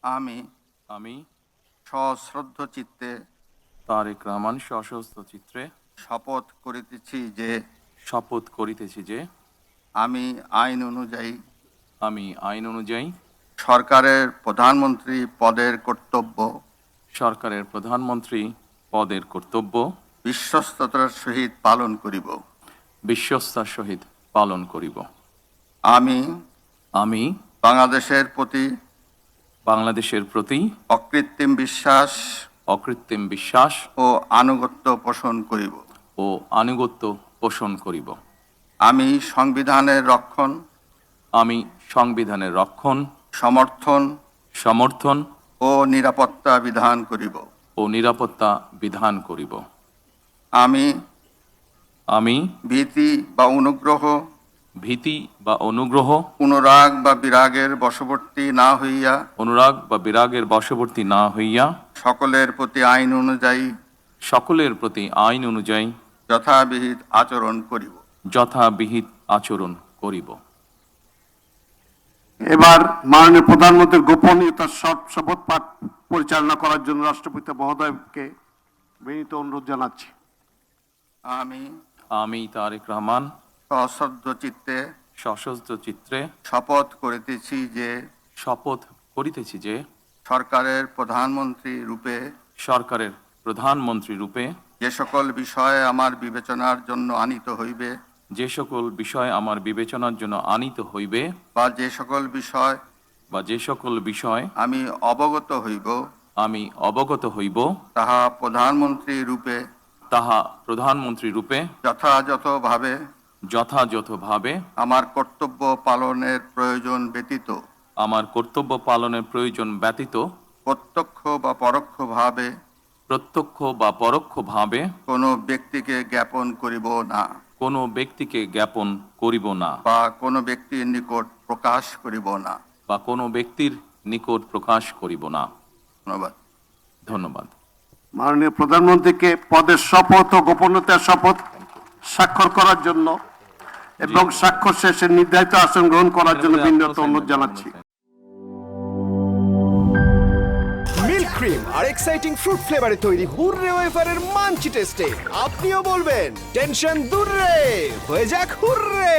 আমি আমি সশ্রদ্ধ চিত্তে তারেক রহমান সশস্ত্র চিত্রে শপথ করিতেছি যে শপথ করিতেছি যে আমি আইন অনুযায়ী আইন অনুযায়ী সরকারের প্রধানমন্ত্রী পদের কর্তব্য সরকারের প্রধানমন্ত্রী পদের কর্তব্য বিশ্বস্ততার সহিত পালন করিব। বিশ্বস্তার সহিত পালন করিব। আমি আমি বাংলাদেশের প্রতি অকৃত্রিম বিশ্বাস ও আনুগত্য পোষণ করিব। আমি সংবিধানের রক্ষণ, সমর্থন ও নিরাপত্তা বিধান করিব। আমি ভীতি বা অনুগ্রহ অনুরাগ বা বিরাগের বশবর্তী না হইয়া সকলের প্রতি আইন অনুযায়ী যথাবিহিত আচরণ করিব। এবার মাননীয় প্রধানমন্ত্রীর গোপনীয়তার শপথ পাঠ পরিচালনা করার জন্য রাষ্ট্রপতি মহোদয়কে বিনীত অনুরোধ জানাচ্ছি। আমি তারেক রহমান সশস্ত্র চিত্রে শপথ করিতেছি যে সরকারের প্রধানমন্ত্রী রূপে যে সকল বিষয় আমার বিবেচনার জন্য আনিত হইবে বা যে সকল বিষয় আমি অবগত হইব তাহা প্রধানমন্ত্রী রূপে যথাযথভাবে আমার কর্তব্য পালনের প্রয়োজন ব্যতীত প্রত্যক্ষ বা পরোক্ষভাবে কোনো ব্যক্তিকে জ্ঞাপন করিব না বা কোনো ব্যক্তির নিকট প্রকাশ করিব না। ধন্যবাদ। মাননীয় প্রধানমন্ত্রীকে পদের শপথ ও গোপনীয়তার শপথ স্বাক্ষর করার জন্য এবং স্বাক্ষর শেষে নির্ধারিত আসন গ্রহণ করার জন্য বিনীত অনুরোধ জানাচ্ছি। মিল্ক ক্রিম আর এক্সাইটিং ফ্রুট ফ্লেভারে তৈরি হুররে ওয়েফারের মানচি টেস্টে আপনিও বলবেন টেনশন দূর রে, হয়ে যাক হুররে।